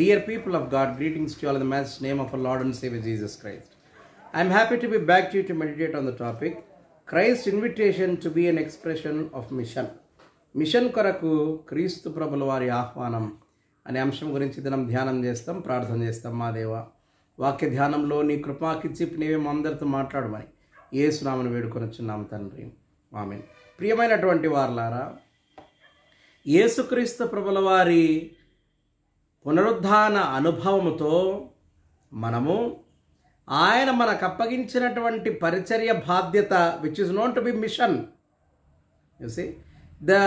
Dear people of God, greetings to you all in the matched name of our Lord and Savior Jesus Christ. I am happy to be back to you to meditate on the topic, Christ's invitation to be an expression of mission. Mission కొరకు క్రీస్తు ప్రభుల వారి ఆహ్వానం అనే అంశం గురించి దినం ధ్యానం చేస్తాం, ప్రార్థన చేస్తాం. మా దేవ, వాక్య ధ్యానంలో నీ కృపాకిచ్చి నీవేమో అందరితో మాట్లాడమని యేసునామమున వేడుకొనుచున్నాం తండ్రి, ఆమేన్. ప్రియమైనటువంటి వారలారా, యేసుక్రీస్తు ప్రభుల వారి పునరుద్ధాన అనుభవముతో మనము ఆయన మనకు అప్పగించినటువంటి పరిచర్య బాధ్యత, which is known to be mission. You see, the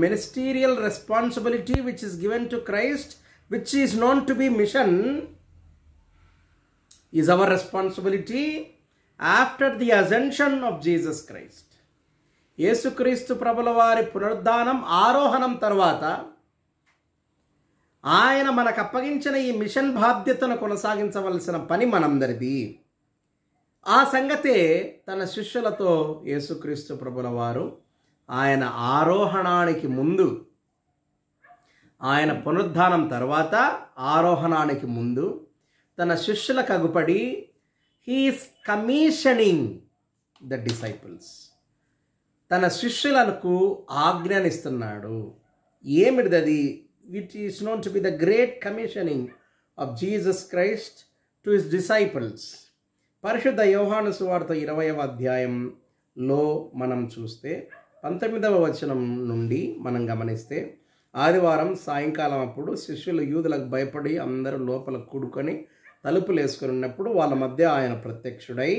ministerial responsibility which is given to Christ, which is known to be mission, is our responsibility after the ascension of Jesus Christ. యేసుక్రీస్తు ప్రభుల వారి పునరుద్ధానం, ఆరోహణం తర్వాత ఆయన మనకు అప్పగించిన ఈ machine బాధ్యతను కొనసాగించవలసిన పని మనందరిది. ఆ సంగతే తన శిష్యులతో యేసుక్రీస్తు ప్రభుల వారు ఆయన ఆరోహణానికి ముందు, ఆయన పునరుద్ధానం తర్వాత ఆరోహణానికి ముందు తన శిష్యులకు అగుపడి హీఈస్ కమిషనింగ్ ద డిసైపుల్స్, తన శిష్యులకు ఆజ్ఞానిస్తున్నాడు. ఏమిటిది అది? Which is known to be the great commissioning of Jesus Christ to his disciples. పరిశుద్ధ యోహాను సువార్త 20వ అధ్యాయంలో మనం చూస్తే 19వ వచనం నుండి మనం గమనిస్తే, ఆదివారం సాయంకాలం అప్పుడు శిష్యులు యూదులకు భయపడి అందరూ లోపల కూడుకొని తలుపులు వేసుకొని ఉన్నప్పుడు వాళ్ళ మధ్య ఆయన ప్రత్యక్షుడై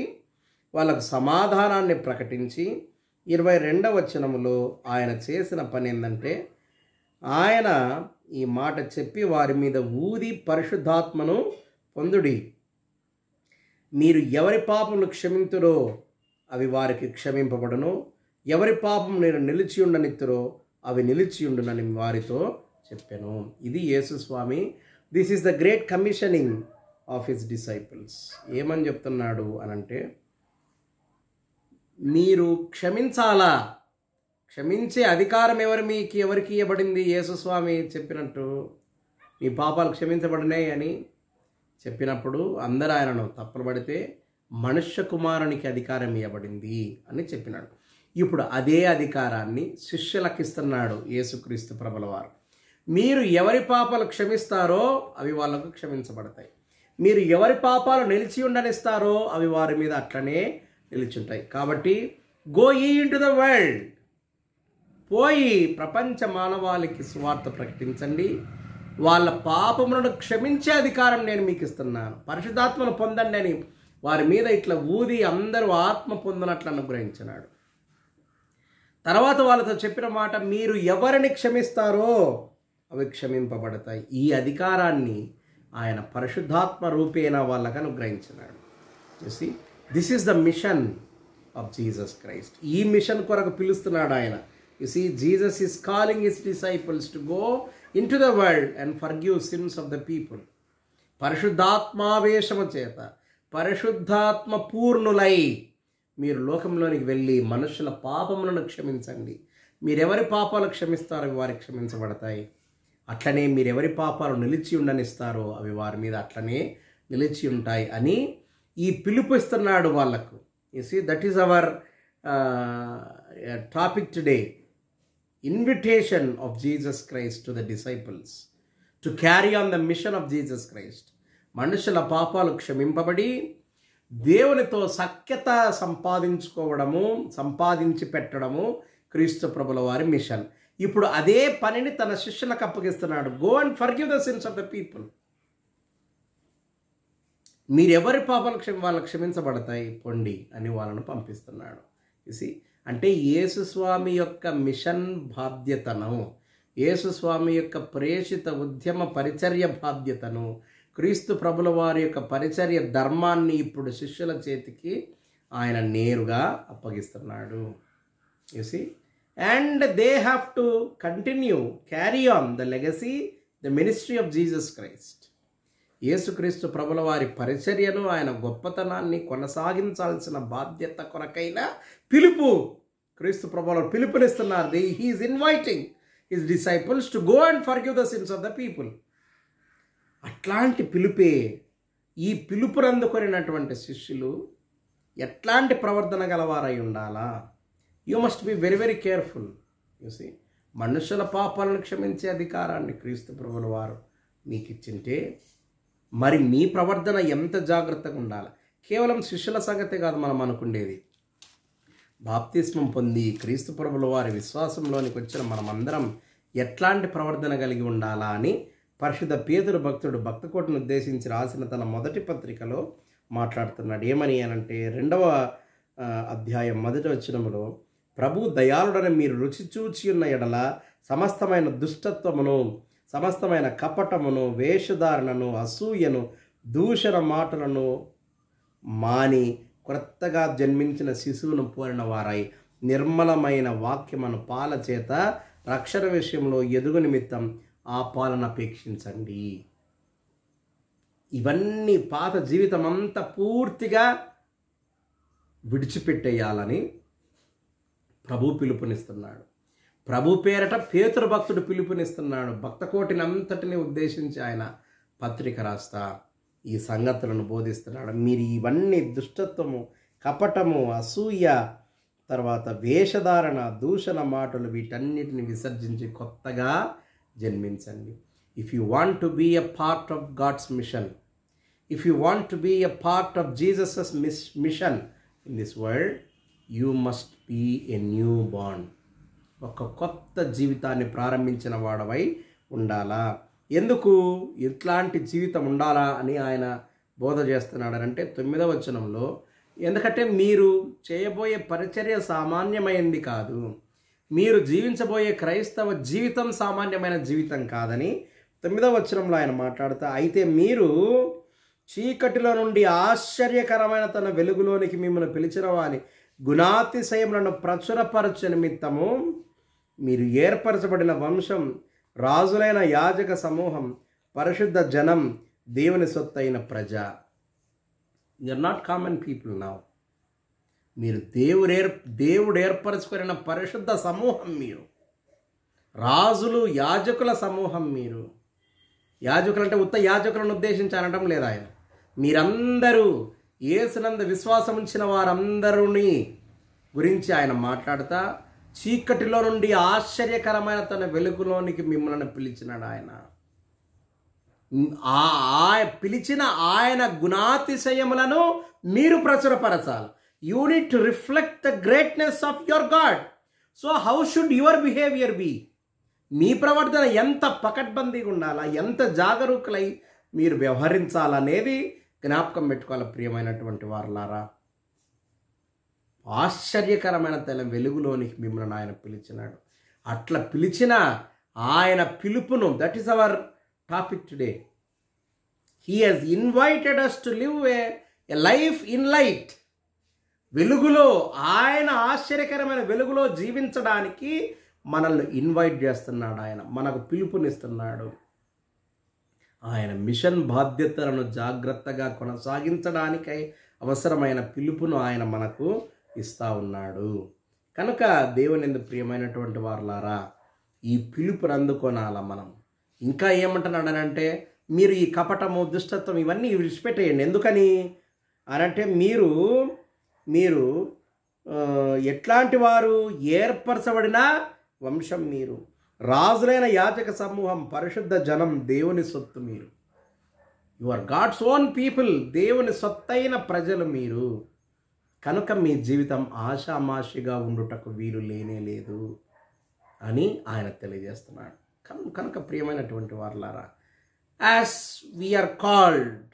వాళ్ళకు సమాధానాన్ని ప్రకటించి 22వ వచనములో ఆయన చేసిన పని ఏంటంటే, ఆయన ఈ మాట చెప్పి వారి మీద ఊది పరిశుద్ధాత్మను పొందుడి, మీరు ఎవరి పాపములు క్షమింతురో అవి వారికి క్షమింపబడును, ఎవరి పాపం నేను నిలిచి ఉండనిత్తురో అవి నిలిచి ఉండునని వారితో చెప్పాను. ఇది యేసు స్వామి, this is the great commissioning of his disciples. ఏమని చెప్తున్నాడు అనంటే, మీరు క్షమించాలా, క్షమించే అధికారం ఎవరికి ఇవ్వబడింది? యేసు స్వామి చెప్పినట్టు మీ పాపాలు క్షమించబడినాయి అని చెప్పినప్పుడు అందరూ ఆయనను తప్పుపడితే మనుష్య కుమారునికి అధికారం ఇవ్వబడింది అని చెప్పినాడు. ఇప్పుడు అదే అధికారాన్ని శిష్యులకు ఇస్తున్నాడు యేసుక్రీస్తు ప్రభుల వారు. మీరు ఎవరి పాపాలు క్షమిస్తారో అవి వాళ్ళకు క్షమించబడతాయి, మీరు ఎవరి పాపాలు నిలిచి ఉండనిస్తారో అవి వారి మీద అట్లనే నిలిచుంటాయి. కాబట్టి గో యీ ఇంటు ద వరల్డ్, పోయి ప్రపంచ మానవాళికి సువార్త ప్రకటించండి, వాళ్ళ పాపములను క్షమించే అధికారం నేను మీకు ఇస్తున్నాను, పరిశుద్ధాత్మను పొందండి అని వారి మీద ఇట్లా ఊది అందరూ ఆత్మ పొందినట్లు అనుగ్రహించినాడు. తర్వాత వాళ్ళతో చెప్పిన మాట, మీరు ఎవరిని క్షమిస్తారో అవి క్షమింపబడతాయి. ఈ అధికారాన్ని ఆయన పరిశుద్ధాత్మ రూపేణ వాళ్ళకు అనుగ్రహించినాడు. చూసి, this is the mission of Jesus Christ. ఈ మిషన్ కొరకు పిలుస్తున్నాడు ఆయన. You see, Jesus is calling his disciples to go into the world and forgive sins of the people. పరిశుద్ధాత్మావేశము చేత పరిశుద్ధాత్మ పూర్ణులై మీరు లోకంలోనికి వెళ్ళి మనుషుల పాపములను క్షమించండి. మీరెవరి పాపాలు క్షమిస్తారో అవి వారికి క్షమించబడతాయి. అట్లనే మీరెవరి పాపాలు నిలిచి ఉండనిస్తారో అవి వారి మీద అట్లనే నిలిచి ఉంటాయి అని ఈ పిలుపు ఇస్తున్నాడు వాళ్ళకు. You see, that is our topic today. Invitation of Jesus Christ to the disciples to carry on the mission of Jesus Christ. మనుషుల పాపాలు క్షమింపబడి దేవునితో సఖ్యత సంపాదించి పెట్టడము క్రీస్తు ప్రభుల వారి మిషన్. ఇప్పుడు అదే పనిని తన శిష్యులకు అప్పగిస్తున్నాడు. Go and forgive the sins of the people. మీరెవరి పాపాలు వాళ్ళకు క్షమించబడతాయి, పొండి అని వాళ్ళను పంపిస్తున్నాడు. చూసి, అంటే యేసుస్వామి యొక్క మిషన్ బాధ్యతను, యేసుస్వామి యొక్క ప్రేషిత ఉద్యమ పరిచర్య బాధ్యతను, క్రీస్తు ప్రభుల వారి యొక్క పరిచర్య ధర్మాన్ని ఇప్పుడు శిష్యుల చేతికి ఆయన నేరుగా అప్పగిస్తున్నాడు. You see, and they have to continue carry on the legacy, the ministry of Jesus Christ. Yesukristu ప్రభుల వారి పరిచర్యను, ఆయన గొప్పతనాన్ని కొనసాగించాల్సిన బాధ్యత కొరకైన పిలుపు క్రీస్తు ప్రభువుల పిలుపునిస్తున్నారు. He's inviting his disciples to go and forgive the sins of the people. అట్లాంటి పిలుపే. ఈ పిలుపును అందుకొనినటువంటి శిష్యులు ఎట్లాంటి ప్రవర్తన గలవారై ఉండాలా? You must be very very careful. చూసి మనుషుల పాపాలను క్షమించే అధికారాన్ని క్రీస్తు ప్రభువుల వారు మీకు ఇచ్చింటే మరి మీ ప్రవర్తన ఎంత జాగ్రత్తగా ఉండాలి? కేవలం శిష్యుల సంగతే కాదు మనం అనుకుండేది. బాప్తిస్మం పొంది క్రీస్తు ప్రభువుల వారి విశ్వాసంలోనికి వచ్చిన మనమందరం ఎట్లాంటి ప్రవర్తన కలిగి ఉండాలా అని పరిశుద్ధ పేతురు భక్తుడు భక్తకోటను ఉద్దేశించి రాసిన తన మొదటి పత్రికలో మాట్లాడుతున్నాడు. ఏమని అనంటే 2వ అధ్యాయం 1వ వచనములో, ప్రభు దయాళుడని మీరు రుచి చూచి ఉన్న ఎడల సమస్తమైన దుష్టత్వమును, సమస్తమైన కపటమును, వేషధారణను, అసూయను, దూషణ మాటలను మాని క్రొత్తగా జన్మించిన శిశువును పోలిన వారై నిర్మలమైన వాక్యమును పాల చేత రక్షణ విషయంలో ఎదుగు నిమిత్తం ఆ పాలన అపేక్షించండి. ఇవన్నీ పాత జీవితం అంతా పూర్తిగా విడిచిపెట్టేయాలని ప్రభు పిలుపునిస్తున్నాడు. ప్రభు పేరట పేతురు భక్తుడు పిలుపునిస్తున్నాడు. భక్తకోటిని అంతటిని ఉద్దేశించి ఆయన పత్రిక రాస్తా ఈ సంగతులను బోధిస్తున్నాడు. మీరు ఇవన్నీ దుష్టత్వము, కపటము, అసూయ, తర్వాత వేషధారణ, దూషణ మాటలు వీటన్నిటిని విసర్జించి కొత్తగా జన్మించండి. If you want to be a part of God's mission, if you want to be a part of Jesus mission in this world, you must be a new born. ఒక కొత్త జీవితాన్ని ప్రారంభించిన వాడవై ఉండాలా. ఎందుకు ఇట్లాంటి జీవితం ఉండాలా అని ఆయన బోధ చేస్తున్నాడనంటే 9వ వచనంలో, ఎందుకంటే మీరు చేయబోయే పరిచర్య సామాన్యమైనది కాదు, మీరు జీవించబోయే క్రైస్తవ జీవితం సామాన్యమైన జీవితం కాదని 9వ వచనంలో ఆయన మాట్లాడుతూ, అయితే మీరు చీకటిలో నుండి ఆశ్చర్యకరమైన తన వెలుగులోనికి మిమ్మల్ని పిలిచిన వారి గుణాతిశయములను ప్రచురపరచు నిమిత్తము మీరు ఏర్పరచబడిన వంశం, రాజులైన యాజక సమూహం, పరిశుద్ధ జనం, దేవుని సొత్తైన ప్రజ. You are not common people now. మీరు దేవుడు ఏర్పరచుకున్న పరిశుద్ధ సమూహం, మీరు రాజులు, యాజకుల సమూహం. మీరు యాజకులు అంటే ఉత్త యాజకులను ఉద్దేశించి అనడం లేదు ఆయన. మీరందరూ యేసునందు విశ్వాసం ఉంచిన వారందరూని గురించి ఆయన మాట్లాడుతా, చీకటిలో నుండి ఆశ్చర్యకరమైన తన వెలుగులోనికి మిమ్మల్ని పిలిచినాడు ఆయన. పిలిచిన ఆయన గుణాతిశయములను మీరు ప్రచురపరచాలి. You need to reflect the greatness of your God. So how should your behaviour be? మీ ప్రవర్తన ఎంత పకడ్బందీగా ఉండాలా, ఎంత జాగరూకులై మీరు వ్యవహరించాలనేది జ్ఞాపకం పెట్టుకోవాలి. ప్రియమైనటువంటి వారలారా, ఆశ్చర్యకరమైన తన వెలుగులోనికి మిమ్మల్ని ఆయన పిలిచినాడు. అట్లా పిలిచిన ఆయన పిలుపును, that is our topic today. He has invited us to live a life in light. వెలుగులో, ఆయన ఆశ్చర్యకరమైన వెలుగులో జీవించడానికి మనల్ని ఇన్వైట్ చేస్తున్నాడు. ఆయన మనకు పిలుపునిస్తున్నాడు. ఆయన మిషన్ బాధ్యతలను జాగ్రత్తగా కొనసాగించడానికై అవసరమైన పిలుపును ఆయన మనకు ఇస్తా ఉన్నాడు. కనుక దేవుని యందు ప్రియమైనటువంటి వారులారా, ఈ పిలుపును అందుకోనాల మనం. ఇంకా ఏమంటున్నాడనంటే, మీరు ఈ కపటము, దుష్టత్వం ఇవన్నీ విడిచిపెట్టేయండి. ఎందుకని అనంటే, మీరు ఎట్లాంటి వారు? ఏర్పరచబడిన వంశం మీరు, రాజులైన యాజక సమూహం, పరిశుద్ధ జనం, దేవుని సొత్తు మీరు. You are God's own people. దేవుని సొత్తైన ప్రజలు మీరు. కనుక మీ జీవితం ఆషామాషిగా ఉండుటకు వీలు లేనే లేదు అని ఆయన తెలియజేస్తున్నాడు. కనుక ప్రియమైనటువంటి వారలారా, as we are called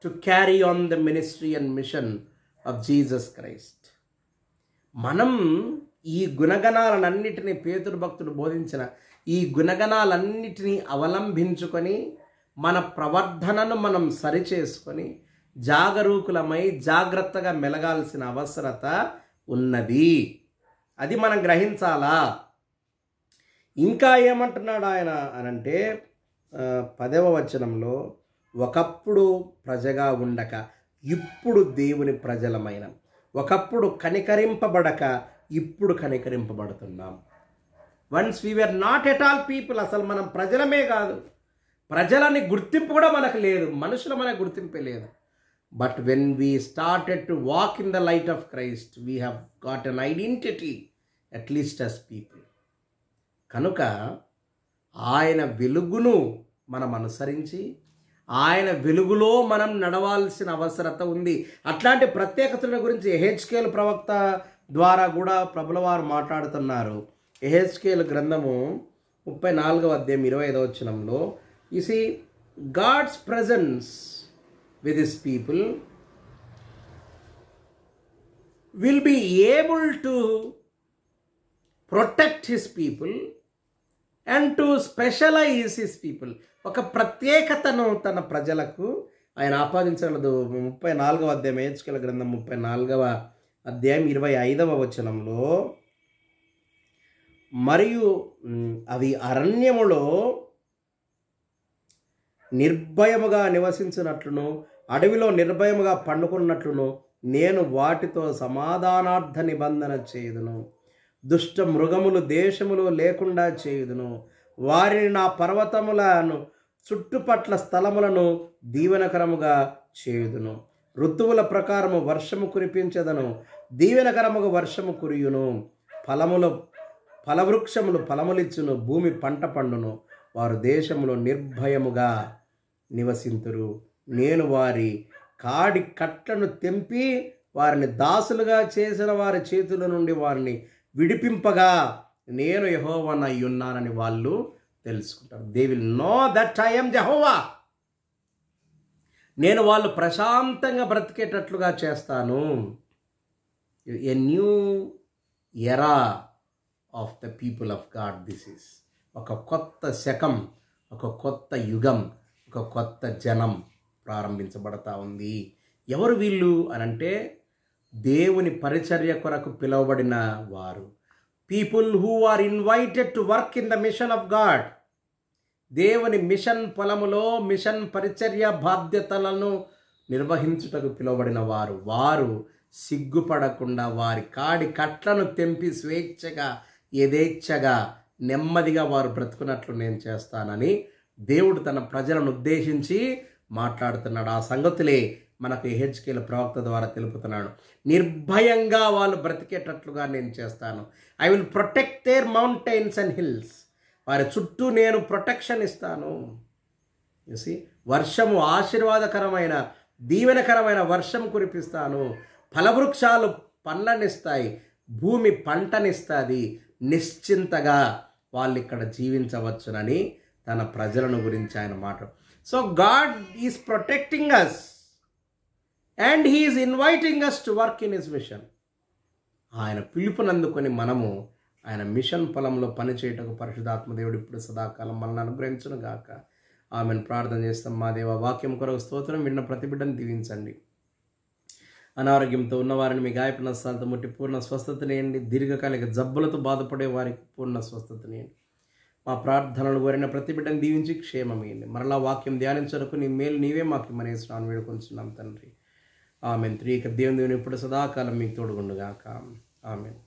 to carry on the ministry and mission of Jesus Christ, మనం ఈ గుణగణాలన్నిటినీ, పేతురు భక్తుడు బోధించిన ఈ గుణగణాలన్నిటినీ అవలంబించుకొని మన ప్రవర్ధనను మనం సరిచేసుకొని జాగరూకులమై జాగ్రత్తగా మెలగాల్సిన అవసరత ఉన్నది. అది మనం గ్రహించాలా. ఇంకా ఏమంటున్నాడు ఆయన అనంటే 10వ వచనంలో, ఒకప్పుడు ప్రజగా ఉండక ఇప్పుడు దేవుని ప్రజలమైన, ఒకప్పుడు కనికరింపబడక ఇప్పుడు కనికరింపబడుతున్నాం. Once we were not at all people, అసలు మనం ప్రజలమే కాదు, ప్రజలని గుర్తింపు కూడా మనకు లేదు, మనుషుల మనకు గుర్తింపే లేదు. But when we started to walk in the light of Christ we have got an identity at least as people. కనుక ఆయన వెలుగును మనం అనుసరించి ఆయన వెలుగులో మనం నడవాల్సిన అవసరత ఉంది. అట్లాంటి ప్రత్యేకతల గురించి యెహెజ్కేలు ప్రవక్త ద్వారా కూడా ప్రభుల వారు మాట్లాడుతున్నారు. యెహెజ్కేలు గ్రంథము 34వ అధ్యాయం 25వ వచనంలో you see God's presence with his people will be able to protect his people and to specialize his people. ఒక ప్రత్యేకతను తన ప్రజలకు ఆయన ఆపాదించగలదు. 34వ అధ్యాయం యెహెజ్కేలు గ్రంథం 34వ అధ్యాయం 25వ వచనంలో, మరియు అవి అరణ్యములో నిర్భయముగా నివసించినట్లును అడవిలో నిర్భయముగా పండుకున్నట్లును నేను వాటితో సమాధానార్థ నిబంధన చేయుదును. దుష్ట మృగములు దేశములో లేకుండా చేయుదును. వారిని నా పర్వతములను చుట్టుపట్ల స్థలములను దీవెనకరముగా చేయుదును. ఋతువుల ప్రకారము వర్షము కురిపించదను, దీవెనకరముగా వర్షము కురియును. ఫలవృక్షములు ఫలములిచ్చును, భూమి పంట పండును. వారు దేశములో నిర్భయముగా నివసింతురు. నేను వారి కాడి కట్లను తెంపి వారిని దాసులుగా చేసిన వారి చేతుల నుండి వారిని విడిపింపగా నేను యెహోవానై ఉన్నానని వాళ్ళు తెలుసుకుంటారు. They will know that I am Jehovah. నేను వాళ్ళు ప్రశాంతంగా బ్రతికేటట్లుగా చేస్తాను. A new era of the people of God. This is ఒక కొత్త శకం, ఒక కొత్త యుగం, ఒక కొత్త జనం ప్రారంభించబడతా ఉంది. ఎవరు వీళ్ళు అనంటే దేవుని పరిచర్య కొరకు పిలువబడిన వారు. People who are invited to work in the mission of God. దేవుని మిషన్ పొలములో మిషన్ పరిచర్య బాధ్యతలను నిర్వహించుటకు పిలువబడిన వారు. వారు సిగ్గుపడకుండా వారి కాడి కట్లను తెంపి స్వేచ్ఛగా యథేచ్ఛగా నెమ్మదిగా వారు బ్రతుకున్నట్లు నేను చేస్తానని దేవుడు తన ప్రజలను ఉద్దేశించి మాట్లాడుతున్నాడు. ఆ సంగతులే మనకు యెహెజ్కేలు ప్రవక్త ద్వారా తెలుపుతున్నాడు. నిర్భయంగా వాళ్ళు బ్రతికేటట్లుగా నేను చేస్తాను. I will protect there mountains and hills. వారి చుట్టూ నేను ప్రొటెక్షన్ ఇస్తాను. చూసి వర్షము ఆశీర్వాదకరమైన దీవెనకరమైన వర్షం కురిపిస్తాను. ఫలవృక్షాలు పండ్లనిస్తాయి, భూమి పంటనిస్తుంది. నిశ్చింతగా వాళ్ళు ఇక్కడ జీవించవచ్చునని తన ప్రజలను గురించి ఆయన మాట. So God is protecting us and he is inviting us to work in his mission. ఆయన పిలుపునందుకొని మనము ఆయన మిషన్ పొలంలో పనిచేయటకు పరిశుద్ధాత్మదేవుడు ఇప్పుడు సదాకాలం మనల్ని అనుగ్రహించును గాక. ఆమెను ప్రార్థన చేస్తాం. మా దేవ, వాక్యం కొరకు స్తోత్రం. విన్న ప్రతి బిడ్డను దీవించండి. అనారోగ్యంతో ఉన్నవారిని మీ గాయపు నష్టాలతో ముట్టి పూర్ణ స్వస్థతనేయండి. దీర్ఘకాలిక జబ్బులతో బాధపడే వారికి పూర్ణ స్వస్థతనేయండి. మా ప్రార్థనలు కోరిన ప్రతి బిడ్డను దీవించి క్షేమమేయండి. మరలా వాక్యం ధ్యానించడానికి నీ మేలు నీవే మాకు మన యేసునామమున వేడుకొంచున్నాం తండ్రి. ఆమేన్. త్రియేక దేవుని ఇప్పుడు సదాకాలం మీకు తోడుగుండుగాక. ఆమేన్.